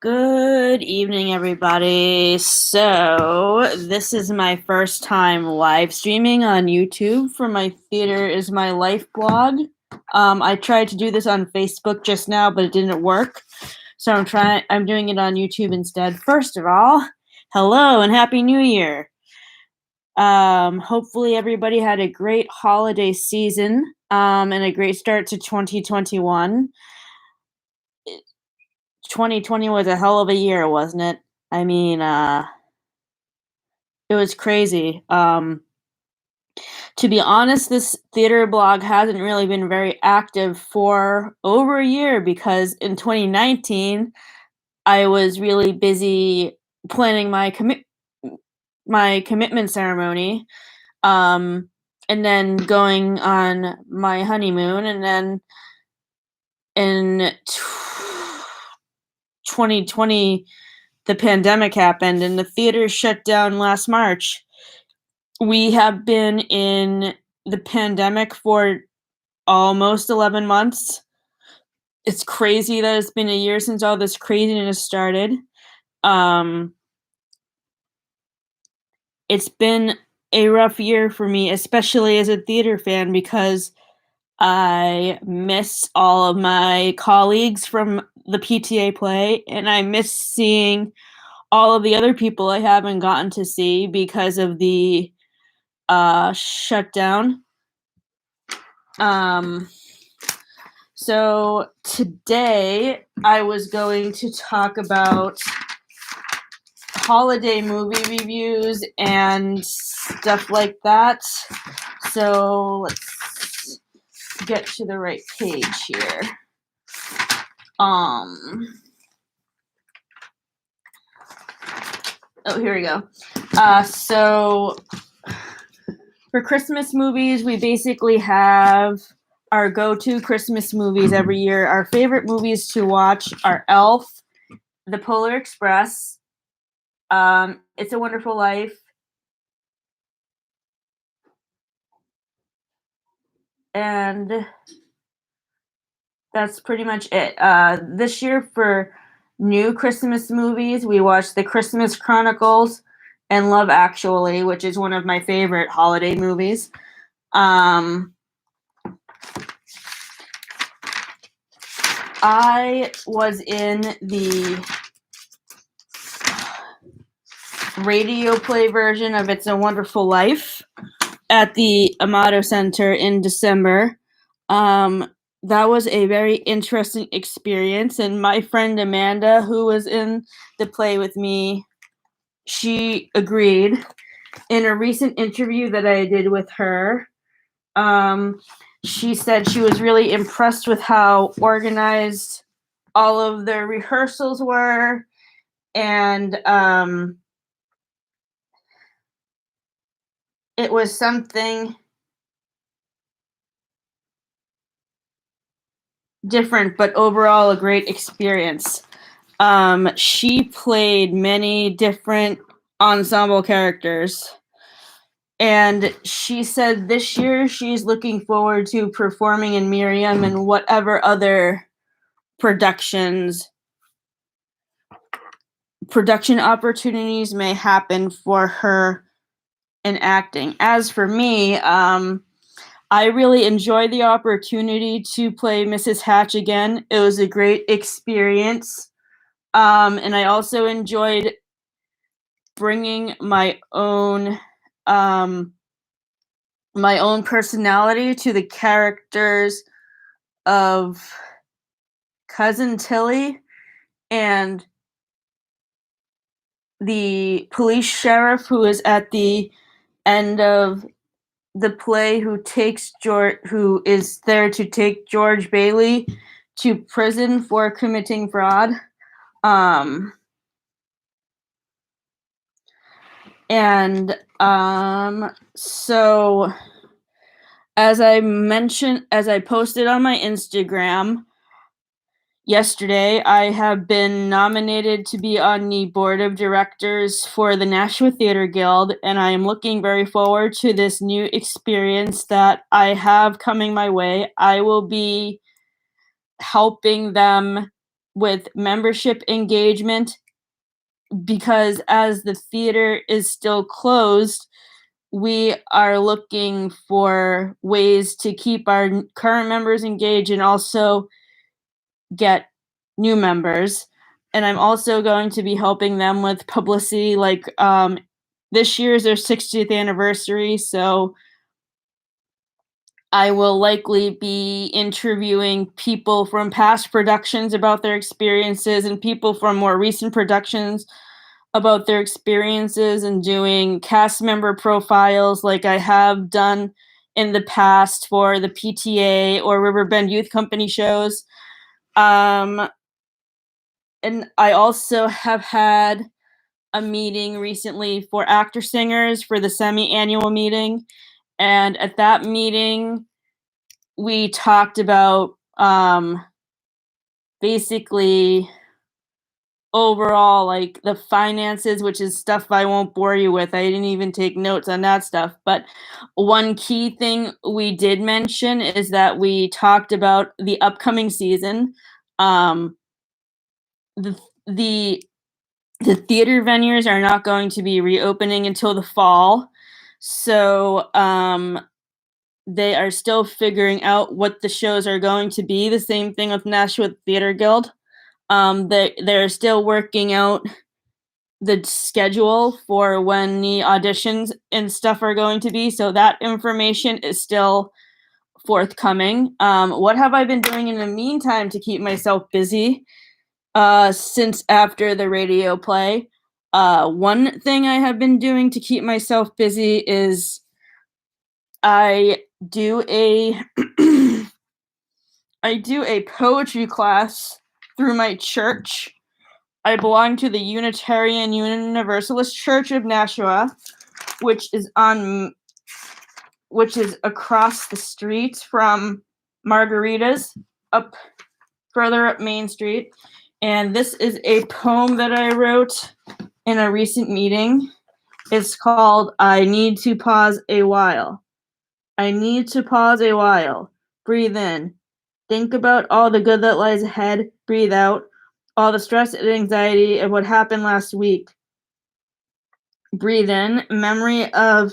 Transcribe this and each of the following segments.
Good evening, everybody. So, this is my first time live streaming on YouTube for my Theater is My Life blog. I tried to do this on Facebook just now, but it didn't work. So I'm doing it on YouTube instead. First of all, hello and Happy New Year. Hopefully everybody had a great holiday season, and a great start to 2021. 2020 was a hell of a year, wasn't it? I mean, it was crazy. To be honest, this theater blog hasn't really been very active for over a year because in 2019, I was really busy planning my commitment ceremony, and then going on my honeymoon, and then in 2020 the pandemic happened and the theater shut down last March. We have been in the pandemic for almost 11 months. It's crazy that it's been a year since all this craziness started. It's been a rough year for me, especially as a theater fan, because I miss all of my colleagues from the PTA play, and I miss seeing all of the other people I haven't gotten to see because of the shutdown. So today I was going to talk about holiday movie reviews and stuff like that. So let's get to the right page here. Here we go. So for Christmas movies, we basically have our go-to Christmas movies every year. Our favorite movies to watch are Elf, The Polar Express, It's a Wonderful Life, and that's pretty much it. This year for new Christmas movies, we watched The Christmas Chronicles and Love Actually, which is one of my favorite holiday movies. I was in the radio play version of It's a Wonderful Life at the Amato Center in December. That was a very interesting experience, and my friend Amanda, who was in the play with me, she agreed. In a recent interview that I did with her, she said she was really impressed with how organized all of the rehearsals were, and it was something different, but overall a great experience. She played many different ensemble characters, and she said this year she's looking forward to performing in Miriam and whatever other production opportunities may happen for her in acting. As for me, I really enjoyed the opportunity to play Mrs. Hatch again. It was a great experience. And I also enjoyed bringing my own personality to the characters of Cousin Tilly and the police sheriff who is at the end of the play, who is there to take George Bailey to prison for committing fraud. So as I posted on my Instagram yesterday, I have been nominated to be on the board of directors for the Nashua Theater Guild, and I am looking very forward to this new experience that I have coming my way. I will be helping them with membership engagement, because as the theater is still closed, we are looking for ways to keep our current members engaged and also get new members. And I'm also going to be helping them with publicity. Like this year is their 60th anniversary, so I will likely be interviewing people from past productions about their experiences and people from more recent productions about their experiences, and doing cast member profiles like I have done in the past for the PTA or Riverbend Youth Company shows. And I also have had a meeting recently for actor singers for the semi-annual meeting. And at that meeting, we talked about basically overall, like the finances, which is stuff I won't bore you with. I didn't even take notes on that stuff. But one key thing we did mention is that we talked about the upcoming season. Um, the the the theater venues are not going to be reopening until the fall. So they are still figuring out what the shows are going to be. The same thing with Nashua Theater Guild. They're still working out the schedule for when the auditions and stuff are going to be. So that information is still forthcoming. What have I been doing in the meantime to keep myself busy since after the radio play? One thing I have been doing to keep myself busy is I do a I do a poetry class through my church. I belong to the Unitarian Universalist Church of Nashua, which is across the street from Margarita's, up further up Main Street. And this is a poem that I wrote in a recent meeting. It's called I Need to Pause a While. I need to pause a while. Breathe in. Think about all the good that lies ahead. Breathe out. All the stress and anxiety of what happened last week. Breathe in. Memory of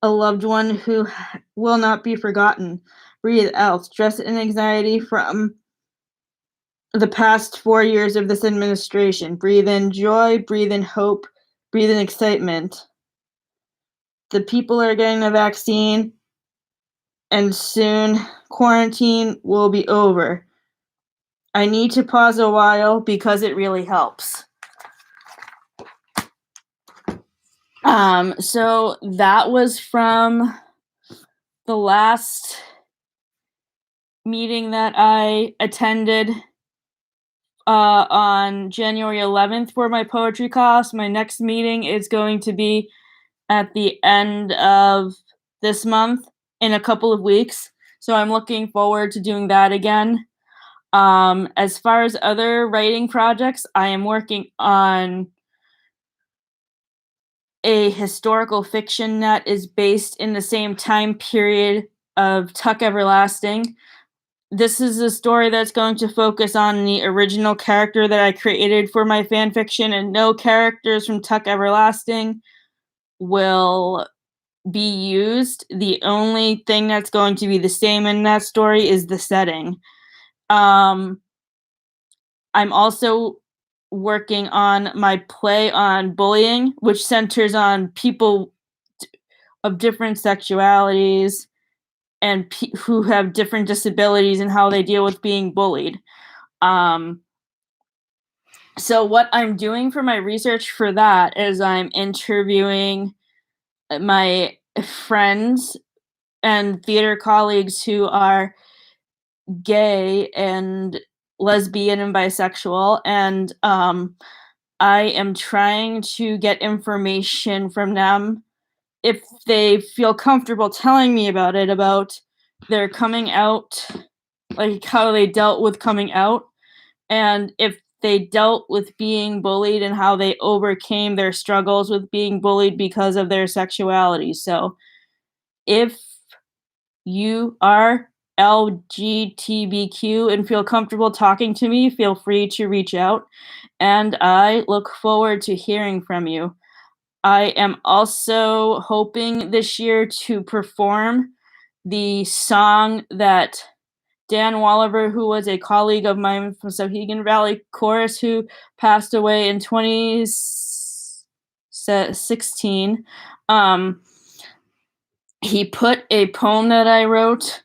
a loved one who will not be forgotten. Breathe out. Stress and anxiety from the past 4 years of this administration. Breathe in joy. Breathe in hope. Breathe in excitement. The people are getting the vaccine, and soon quarantine will be over. I need to pause a while because it really helps. So that was from the last meeting that I attended on January 11th for my poetry class. My next meeting is going to be at the end of this month in a couple of weeks. So I'm looking forward to doing that again. As far as other writing projects, I am working on a historical fiction that is based in the same time period of Tuck Everlasting. This is a story that's going to focus on the original character that I created for my fan fiction, and no characters from Tuck Everlasting will be used. The only thing that's going to be the same in that story is the setting. I'm also working on my play on bullying, which centers on people of different sexualities and who have different disabilities and how they deal with being bullied. So what I'm doing for my research for that is I'm interviewing my friends and theater colleagues who are gay and lesbian and bisexual, and I am trying to get information from them if they feel comfortable telling me about it, about their coming out, like how they dealt with coming out, and if they dealt with being bullied and how they overcame their struggles with being bullied because of their sexuality. So if you are LGBTQ and feel comfortable talking to me, feel free to reach out. And I look forward to hearing from you. I am also hoping this year to perform the song that Dan Walliver, who was a colleague of mine from Sohegan Valley Chorus, who passed away in 2016. He put a poem that I wrote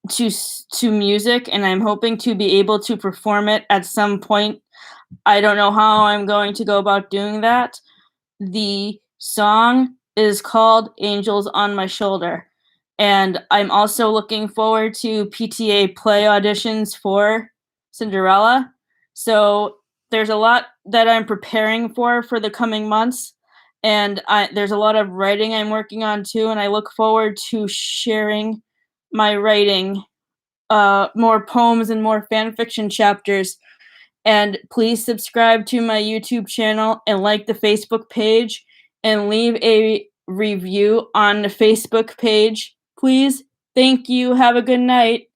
to music, and I'm hoping to be able to perform it at some point. I don't know how I'm going to go about doing that. The song is called Angels on My Shoulder. And I'm also looking forward to PTA play auditions for Cinderella. So there's a lot that I'm preparing for the coming months. And there's a lot of writing I'm working on too. And I look forward to sharing my writing, more poems and more fan fiction chapters. And please subscribe to my YouTube channel and like the Facebook page and leave a review on the Facebook page. Please. Thank you. Have a good night.